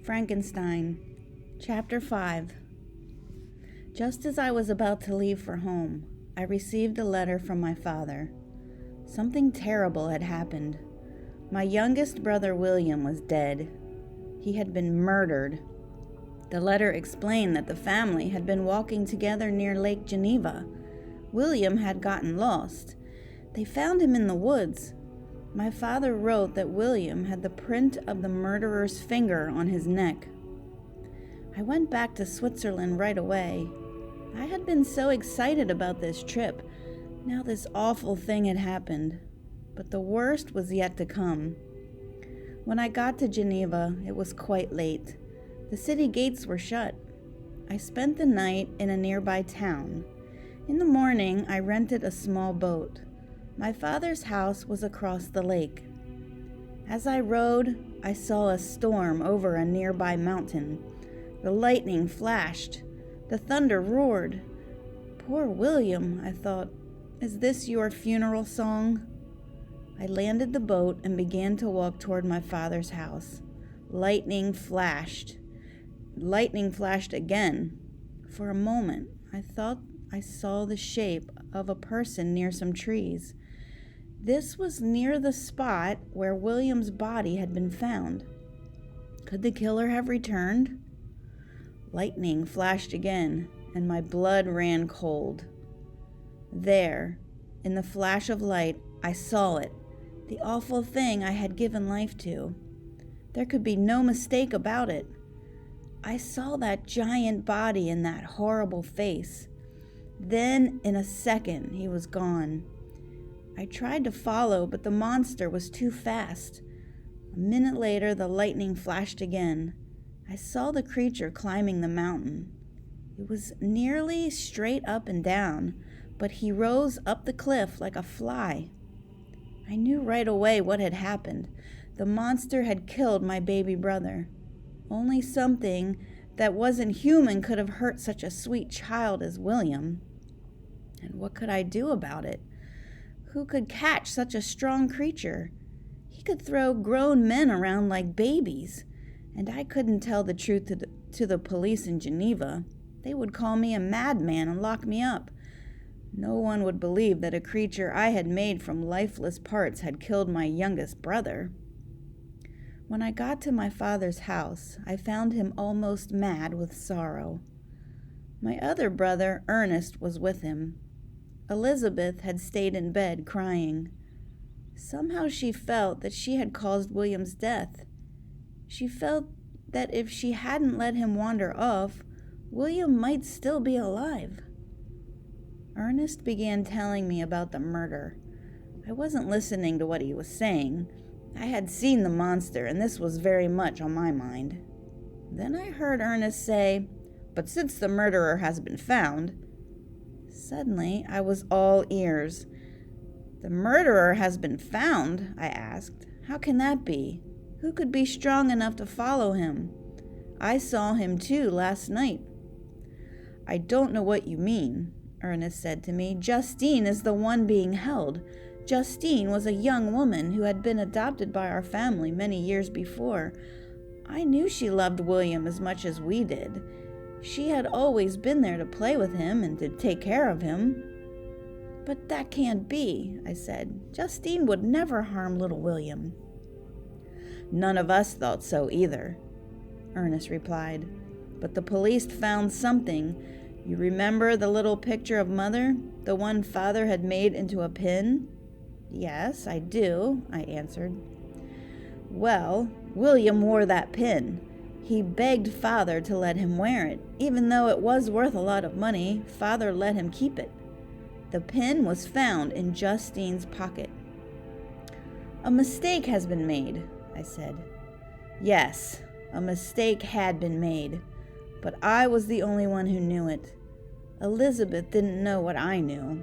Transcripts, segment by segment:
Frankenstein Chapter 5. Just as I was about to leave for home, I received a letter from my father. Something terrible had happened. My youngest brother William was dead. He had been murdered. The letter explained that the family had been walking together near Lake Geneva. William had gotten lost. They found him in the woods. My father wrote that William had the print of the murderer's finger on his neck. I went back to Switzerland right away. I had been so excited about this trip. Now this awful thing had happened, but the worst was yet to come. When I got to Geneva, it was quite late. The city gates were shut. I spent the night in a nearby town. In the morning, I rented a small boat. My father's house was across the lake. As I rowed, I saw a storm over a nearby mountain. The lightning flashed. The thunder roared. Poor William, I thought. Is this your funeral song? I landed the boat and began to walk toward my father's house. Lightning flashed. Lightning flashed again. For a moment, I thought I saw the shape of a person near some trees. This was near the spot where William's body had been found. Could the killer have returned? Lightning flashed again, and my blood ran cold. There, in the flash of light, I saw it, the awful thing I had given life to. There could be no mistake about it. I saw that giant body and that horrible face. Then, in a second, he was gone. I tried to follow, but the monster was too fast. A minute later, the lightning flashed again. I saw the creature climbing the mountain. It was nearly straight up and down, but he rose up the cliff like a fly. I knew right away what had happened. The monster had killed my baby brother. Only something that wasn't human could have hurt such a sweet child as William. And what could I do about it? Who could catch such a strong creature? He could throw grown men around like babies, and I couldn't tell the truth to the police in Geneva. They would call me a madman and lock me up. No one would believe that a creature I had made from lifeless parts had killed my youngest brother. When I got to my father's house, I found him almost mad with sorrow. My other brother, Ernest, was with him. Elizabeth had stayed in bed crying. Somehow she felt that she had caused William's death. She felt that if she hadn't let him wander off, William might still be alive. Ernest began telling me about the murder. I wasn't listening to what he was saying. I had seen the monster, and this was very much on my mind. Then I heard Ernest say, "But since the murderer has been found..." Suddenly, I was all ears. "The murderer has been found?" I asked. "How can that be? Who could be strong enough to follow him? I saw him too last night." "I don't know what you mean," Ernest said to me. "Justine is the one being held. Justine was a young woman who had been adopted by our family many years before. I knew she loved William as much as we did. She had always been there to play with him and to take care of him." "But that can't be," I said. "Justine would never harm little William." "None of us thought so either," Ernest replied. "But the police found something. You remember the little picture of Mother, the one Father had made into a pin?" "Yes, I do," I answered. "Well, William wore that pin. He begged Father to let him wear it. Even though it was worth a lot of money, Father let him keep it. The pin was found in Justine's pocket." "A mistake has been made," I said. "Yes, a mistake had been made, but I was the only one who knew it. Elizabeth didn't know what I knew.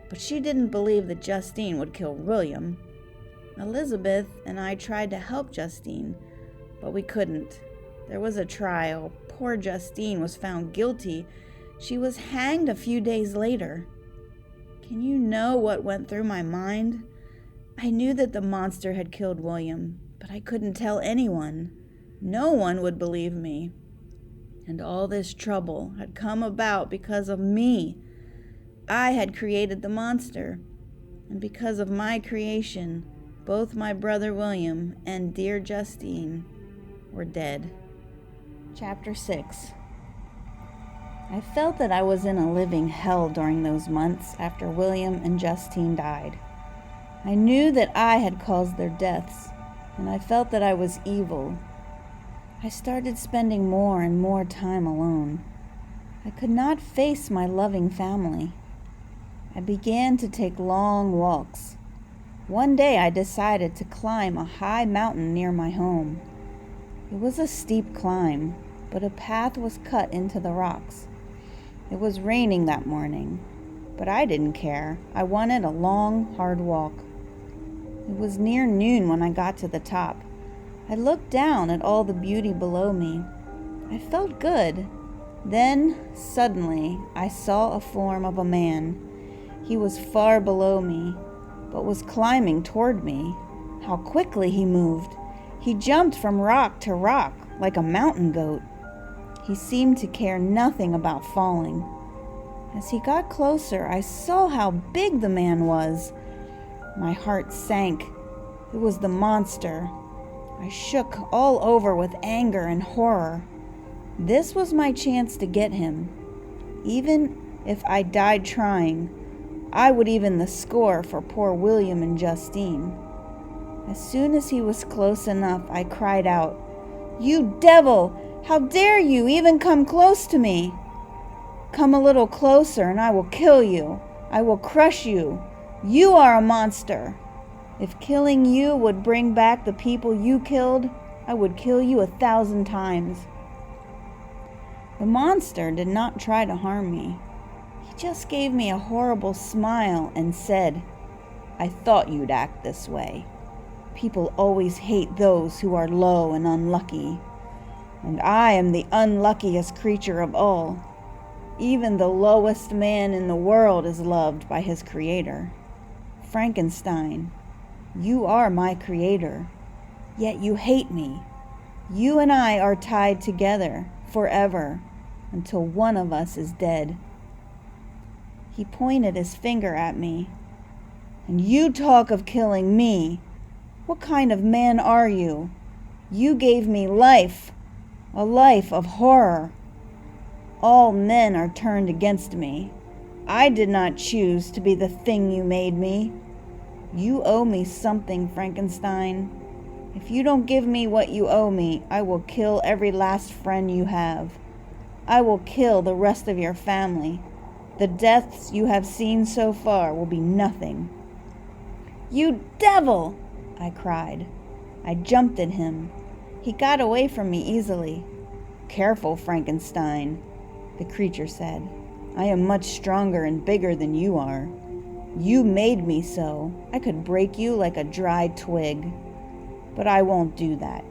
But she didn't believe that Justine would kill William. Elizabeth and I tried to help Justine, but we couldn't. There was a trial. Poor Justine was found guilty. She was hanged a few days later. Can you know what went through my mind? I knew that the monster had killed William, but I couldn't tell anyone. No one would believe me. And all this trouble had come about because of me. I had created the monster, and because of my creation, both my brother William and dear Justine were dead. Chapter 6. I felt that I was in a living hell during those months after William and Justine died. I knew that I had caused their deaths, and I felt that I was evil. I started spending more and more time alone. I could not face my loving family. I began to take long walks. One day I decided to climb a high mountain near my home. It was a steep climb, but a path was cut into the rocks. It was raining that morning, but I didn't care. I wanted a long, hard walk. It was near noon when I got to the top. I looked down at all the beauty below me. I felt good. Then, suddenly, I saw a form of a man. He was far below me, but was climbing toward me. How quickly he moved! He jumped from rock to rock like a mountain goat. He seemed to care nothing about falling. As he got closer, I saw how big the man was. My heart sank. It was the monster. I shook all over with anger and horror. This was my chance to get him. Even if I died trying, I would even the score for poor William and Justine. As soon as he was close enough, I cried out, "You devil! How dare you even come close to me? Come a little closer and I will kill you. I will crush you. You are a monster. If killing you would bring back the people you killed, I would kill you 1,000 times." The monster did not try to harm me. He just gave me a horrible smile and said, "I thought you'd act this way. People always hate those who are low and unlucky. And I am the unluckiest creature of all. Even the lowest man in the world is loved by his creator. Frankenstein, you are my creator, yet you hate me. You and I are tied together forever until one of us is dead." He pointed his finger at me. "And you talk of killing me. What kind of man are you? You gave me life, a life of horror. All men are turned against me. I did not choose to be the thing you made me. You owe me something, Frankenstein. If you don't give me what you owe me, I will kill every last friend you have. I will kill the rest of your family. The deaths you have seen so far will be nothing." "You devil!" I cried. I jumped at him. He got away from me easily. "Careful, Frankenstein," the creature said. "I am much stronger and bigger than you are. You made me so. I could break you like a dry twig. But I won't do that.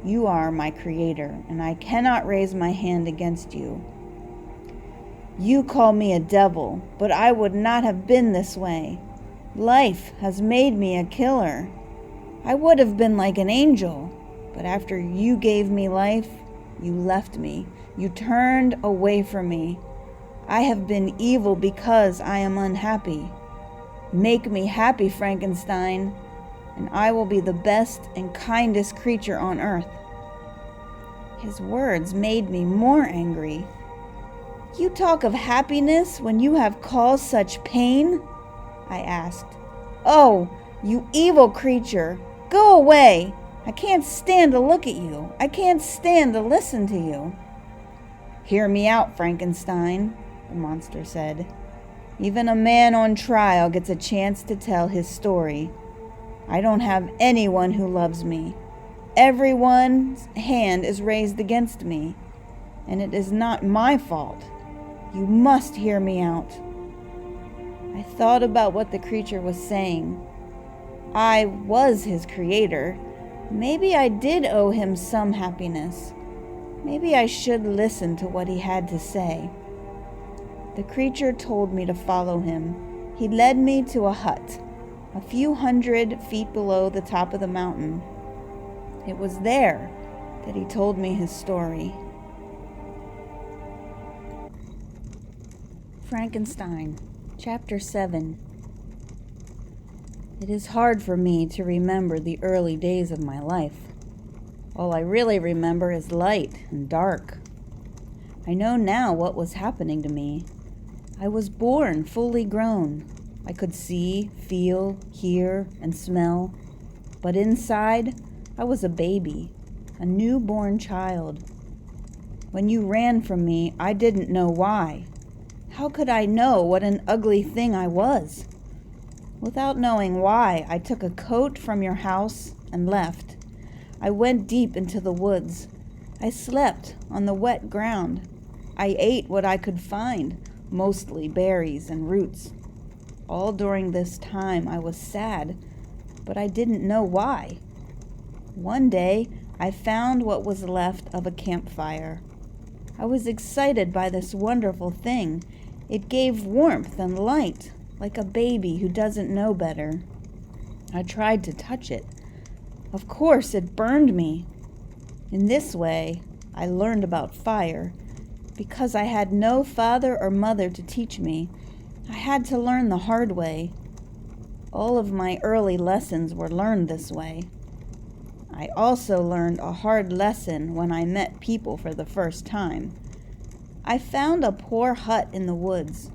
You are my creator, and I cannot raise my hand against you. You call me a devil, but I would not have been this way. Life has made me a killer. I would have been like an angel, but after you gave me life, you left me. You turned away from me. I have been evil because I am unhappy. Make me happy, Frankenstein, and I will be the best and kindest creature on earth." His words made me more angry. "You talk of happiness when you have caused such pain?" I asked. "Oh, you evil creature, go away. I can't stand to look at you. I can't stand to listen to you." "Hear me out, Frankenstein," the monster said. "Even a man on trial gets a chance to tell his story. I don't have anyone who loves me. Everyone's hand is raised against me, and it is not my fault. You must hear me out." I thought about what the creature was saying. I was his creator. Maybe I did owe him some happiness. Maybe I should listen to what he had to say. The creature told me to follow him. He led me to a hut, a few 100 feet below the top of the mountain. It was there that he told me his story. Frankenstein Chapter 7. It is hard for me to remember the early days of my life. All I really remember is light and dark. I know now what was happening to me. I was born fully grown. I could see, feel, hear, and smell. But inside, I was a baby, a newborn child. When you ran from me, I didn't know why. How could I know what an ugly thing I was? Without knowing why, I took a coat from your house and left. I went deep into the woods. I slept on the wet ground. I ate what I could find, mostly berries and roots. All during this time I was sad, but I didn't know why. One day, I found what was left of a campfire. I was excited by this wonderful thing. It gave warmth and light, like a baby who doesn't know better. I tried to touch it. Of course, it burned me. In this way, I learned about fire. Because I had no father or mother to teach me, I had to learn the hard way. All of my early lessons were learned this way. I also learned a hard lesson when I met people for the first time. I found a poor hut in the woods.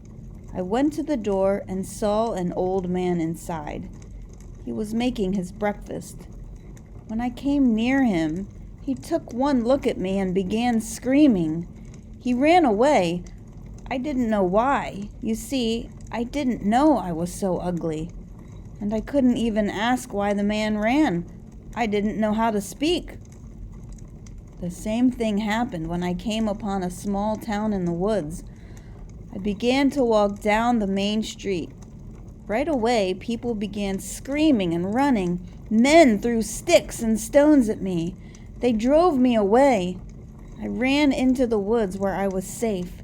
I went to the door and saw an old man inside. He was making his breakfast. When I came near him, he took one look at me and began screaming. He ran away. I didn't know why. You see, I didn't know I was so ugly. And I couldn't even ask why the man ran. I didn't know how to speak. The same thing happened when I came upon a small town in the woods. I began to walk down the main street. Right away, people began screaming and running. Men threw sticks and stones at me. They drove me away. I ran into the woods where I was safe.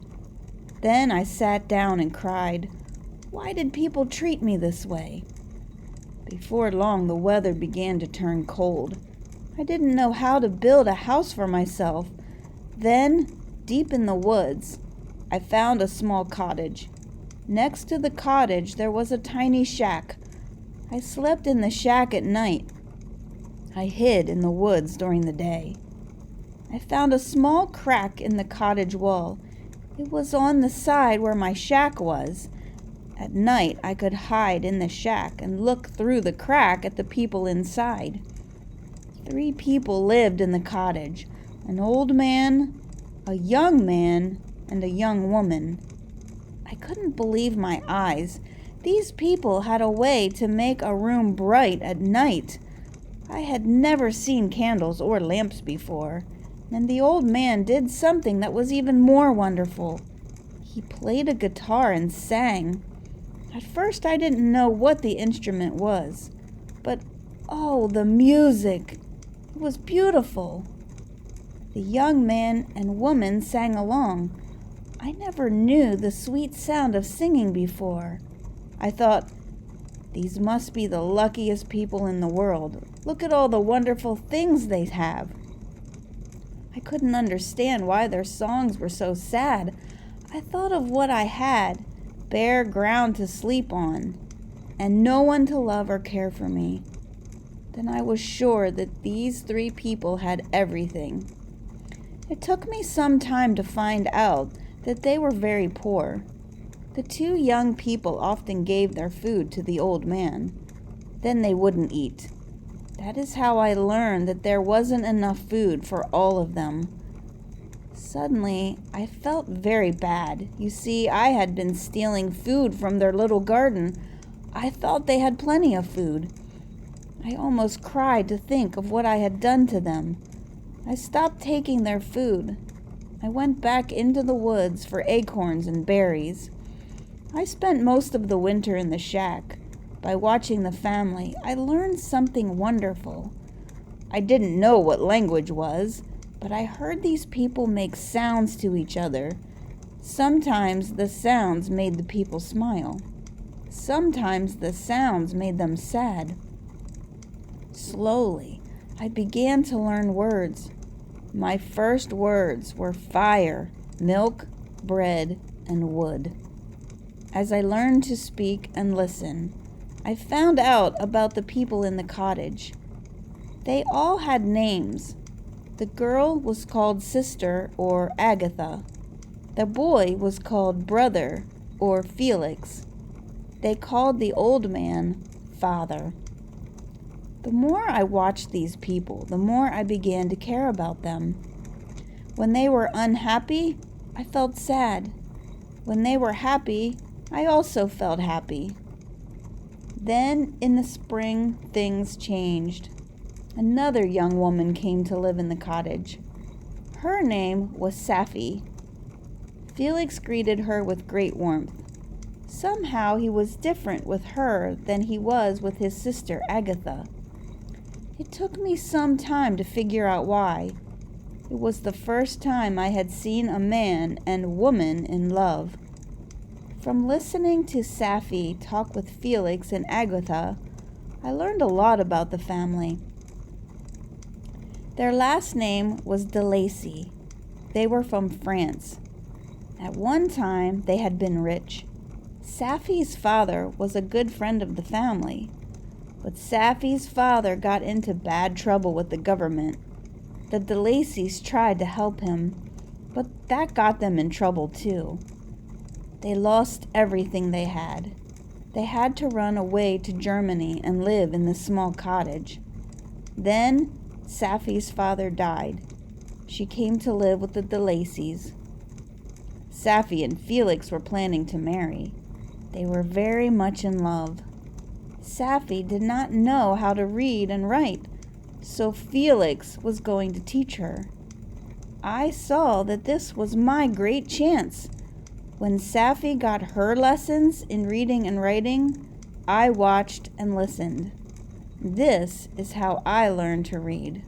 Then I sat down and cried. Why did people treat me this way? Before long, the weather began to turn cold. I didn't know how to build a house for myself. Then, deep in the woods, I found a small cottage. Next to the cottage, there was a tiny shack. I slept in the shack at night. I hid in the woods during the day. I found a small crack in the cottage wall. It was on the side where my shack was. At night, I could hide in the shack and look through the crack at the people inside. 3 people lived in the cottage: an old man, a young man, and a young woman. I couldn't believe my eyes. These people had a way to make a room bright at night. I had never seen candles or lamps before, and the old man did something that was even more wonderful. He played a guitar and sang. At first I didn't know what the instrument was, but oh, the music! It was beautiful. The young man and woman sang along. I never knew the sweet sound of singing before. I thought, these must be the luckiest people in the world. Look at all the wonderful things they have. I couldn't understand why their songs were so sad. I thought of what I had, bare ground to sleep on, and no one to love or care for me. Then I was sure that these 3 people had everything. It took me some time to find out that they were very poor. The 2 young people often gave their food to the old man. Then they wouldn't eat. That is how I learned that there wasn't enough food for all of them. Suddenly, I felt very bad. You see, I had been stealing food from their little garden. I thought they had plenty of food. I almost cried to think of what I had done to them. I stopped taking their food. I went back into the woods for acorns and berries. I spent most of the winter in the shack. By watching the family, I learned something wonderful. I didn't know what language was. but I heard these people make sounds to each other. Sometimes the sounds made the people smile. Sometimes the sounds made them sad. Slowly, I began to learn words. My first words were fire, milk, bread, and wood. As I learned to speak and listen, I found out about the people in the cottage. They all had names. The girl was called Sister or Agatha. The boy was called Brother or Felix. They called the old man Father. The more I watched these people, the more I began to care about them. When they were unhappy, I felt sad. When they were happy, I also felt happy. Then, in the spring, things changed. Another young woman came to live in the cottage. Her name was Sapphy. Felix greeted her with great warmth. Somehow he was different with her than he was with his sister Agatha. It took me some time to figure out why. It was the first time I had seen a man and woman in love. From listening to Sapphy talk with Felix and Agatha, I learned a lot about the family. Their last name was de Lacy. They were from France. At one time, they had been rich. Sapphy's father was a good friend of the family. But Sapphy's father got into bad trouble with the government. The de Lacys tried to help him, but that got them in trouble too. They lost everything they had. They had to run away to Germany and live in the small cottage. Then Sapphy's father died. She came to live with the de Lacys. Sapphy and Felix were planning to marry. They were very much in love. Sapphy did not know how to read and write, so Felix was going to teach her. I saw that this was my great chance. When Sapphy got her lessons in reading and writing, I watched and listened. This is how I learned to read.